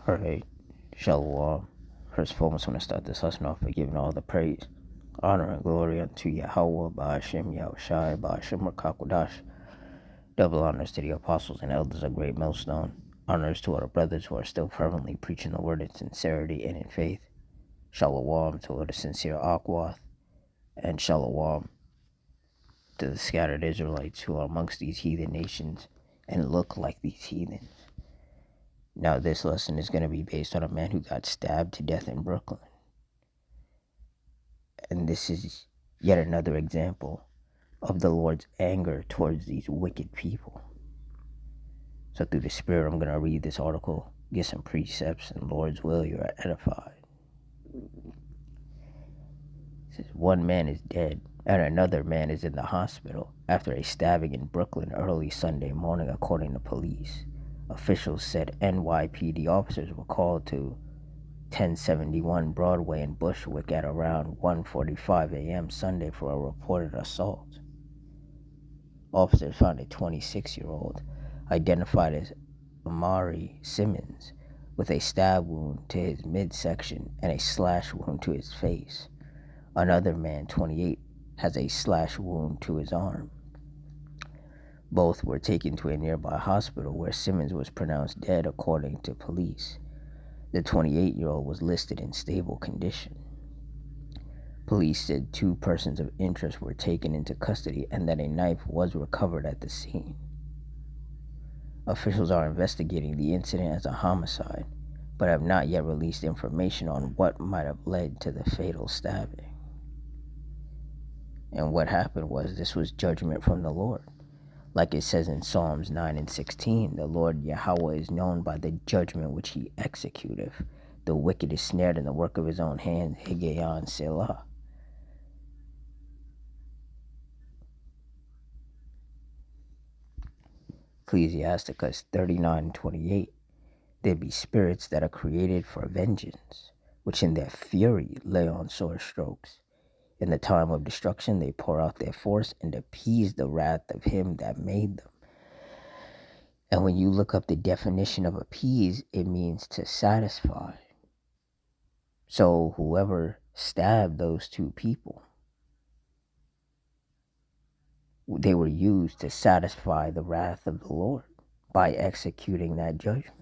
Alright, Shalom. First and foremost, I want to start this lesson off by giving all the praise, honor, and glory unto Yahweh, Ba'ashem, Yahushai, Ba'ashem, Rakakwadash. Double honors to the apostles and elders of Great Millstone. Honors to all the brothers who are still fervently preaching the word in sincerity and in faith. Shalom to all the sincere Akwath, and Shalom to the scattered Israelites who are amongst these heathen nations and look like these heathens. Now, this lesson is going to be based on a man who got stabbed to death in Brooklyn. And this is yet another example of the Lord's anger towards these wicked people. So through the Spirit, I'm going to read this article, get some precepts, and Lord's will, you are edified. It says, one man is dead, and another man is in the hospital after a stabbing in Brooklyn early Sunday morning, according to police. Officials said NYPD officers were called to 1071 Broadway in Bushwick at around 1:45 a.m. Sunday for a reported assault. Officers found a 26-year-old, identified as Amari Simmons, with a stab wound to his midsection and a slash wound to his face. Another man, 28, has a slash wound to his arm. Both were taken to a nearby hospital where Simmons was pronounced dead, according to police. The 28-year-old was listed in stable condition. Police said 2 persons of interest were taken into custody and that a knife was recovered at the scene. Officials are investigating the incident as a homicide, but have not yet released information on what might have led to the fatal stabbing. And what happened was, this was judgment from the Lord. Like it says in Psalms 9 and 16, the Lord Yahweh is known by the judgment which he executeth. The wicked is snared in the work of his own hand, Higayon Selah. Ecclesiasticus 39:28. There be spirits that are created for vengeance, which in their fury lay on sore strokes. In the time of destruction they pour out their force and appease the wrath of him that made them. And when you look up the definition of appease, it means to satisfy. So whoever stabbed those 2 people, they were used to satisfy the wrath of the Lord by executing that judgment.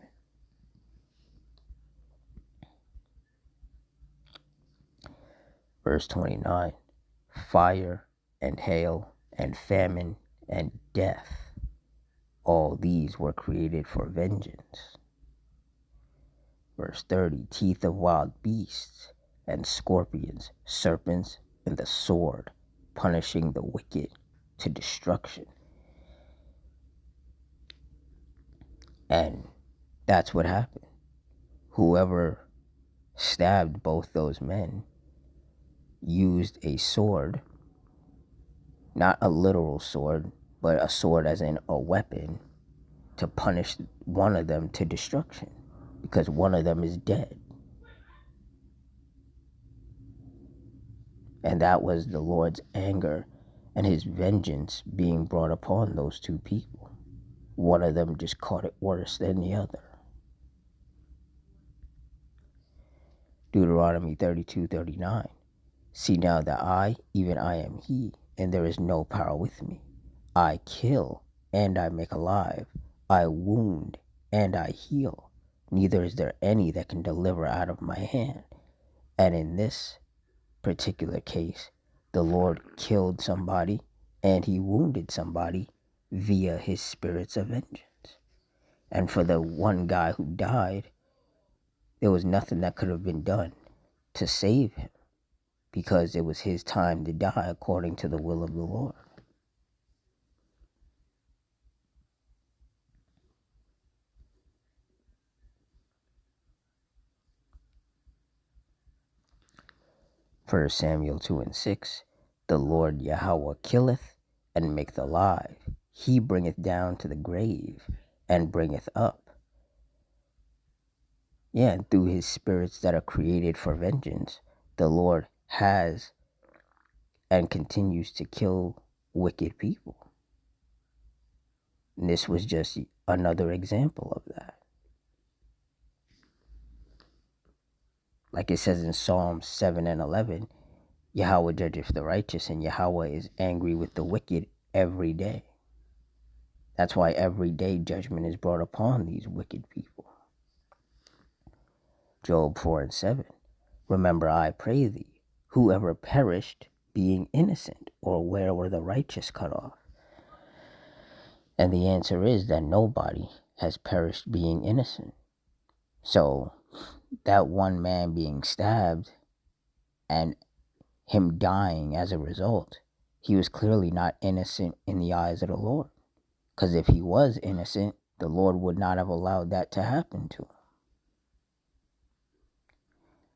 Verse 29, fire and hail and famine and death, all these were created for vengeance. Verse 30, teeth of wild beasts and scorpions, serpents, and the sword, punishing the wicked to destruction. And that's what happened. Whoever stabbed both those men used a sword, not a literal sword, but a sword as in a weapon, to punish one of them to destruction, because one of them is dead. And that was the Lord's anger and his vengeance being brought upon those 2 people. One of them just caught it worse than the other. Deuteronomy 32:39. See now that I, even I am he, and there is no power with me. I kill, and I make alive. I wound, and I heal. Neither is there any that can deliver out of my hand. And in this particular case, the Lord killed somebody, and he wounded somebody via his spirits of vengeance. And for the one guy who died, there was nothing that could have been done to save him, because it was his time to die according to the will of the Lord. First Samuel 2 and 6. The Lord Yahweh killeth and maketh alive. He bringeth down to the grave and bringeth up. Yeah, and through his spirits that are created for vengeance, the Lord has and continues to kill wicked people. And this was just another example of that. Like it says in Psalms 7 and 11, Yahweh judgeth the righteous, and Yahweh is angry with the wicked every day. That's why every day judgment is brought upon these wicked people. Job 4 and 7. Remember, I pray thee, whoever perished being innocent, or where were the righteous cut off? And the answer is that nobody has perished being innocent. So that one man being stabbed and him dying as a result, he was clearly not innocent in the eyes of the Lord. Because if he was innocent, the Lord would not have allowed that to happen to him.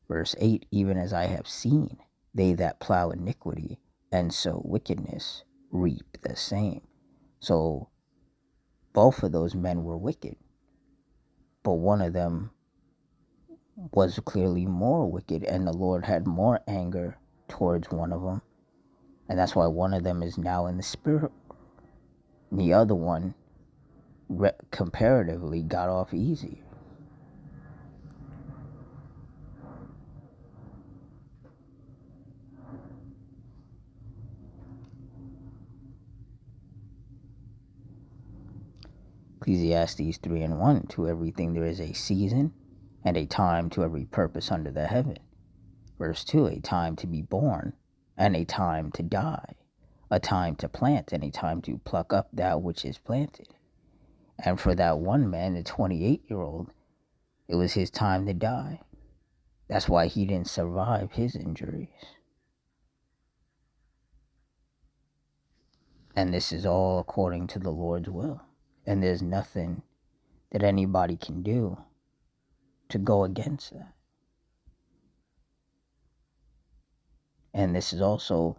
Verse 8, even as I have seen, they that plow iniquity and sow wickedness reap the same. So both of those men were wicked, but one of them was clearly more wicked, and the Lord had more anger towards one of them, and that's why one of them is now in the spirit. The other one comparatively got off easier. Ecclesiastes 3 and 1, to everything there is a season, and a time to every purpose under the heaven. Verse 2, a time to be born, and a time to die, a time to plant, and a time to pluck up that which is planted. And for that one man, the 28-year-old, it was his time to die. That's why he didn't survive his injuries. And this is all according to the Lord's will. And there's nothing that anybody can do to go against that. And this is also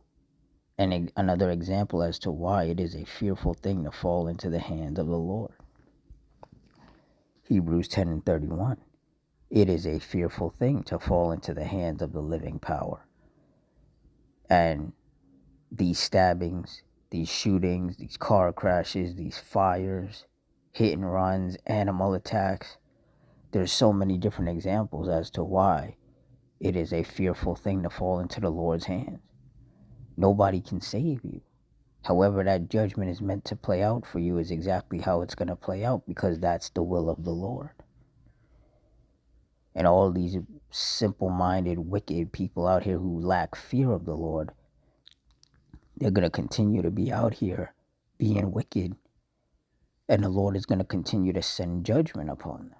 another example as to why it is a fearful thing to fall into the hands of the Lord. Hebrews 10 and 31. It is a fearful thing to fall into the hands of the living power. And these stabbings, these shootings, these car crashes, these fires, hit and runs, animal attacks, there's so many different examples as to why it is a fearful thing to fall into the Lord's hands. Nobody can save you. However that judgment is meant to play out for you is exactly how it's going to play out, because that's the will of the Lord. And all these simple-minded, wicked people out here who lack fear of the Lord, they're going to continue to be out here being wicked, and the Lord is going to continue to send judgment upon them.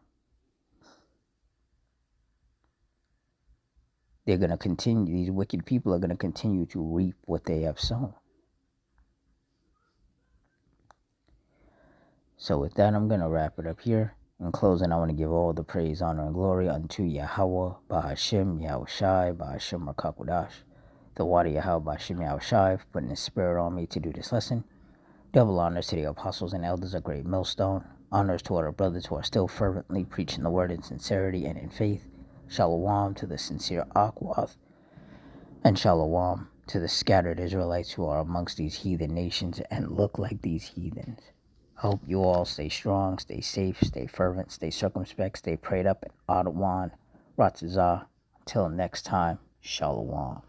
They're going to continue, these wicked people are going to continue to reap what they have sown. So with that, I'm going to wrap it up here. In closing, I want to give all the praise, honor, and glory unto Yahweh, Bahashim, Yahushai, Bahashim, Rakakwadash, the water Yahweh, Bahashim, Yahushai, for putting his spirit on me to do this lesson. Double honors to the apostles and elders of Great Millstone. Honors to our brothers who are still fervently preaching the word in sincerity and in faith. Shalom to the sincere Akwath. And shalom to the scattered Israelites who are amongst these heathen nations and look like these heathens. I hope you all stay strong, stay safe, stay fervent, stay circumspect, stay prayed up, and Adawan, Ratzazah. Until next time, shalom.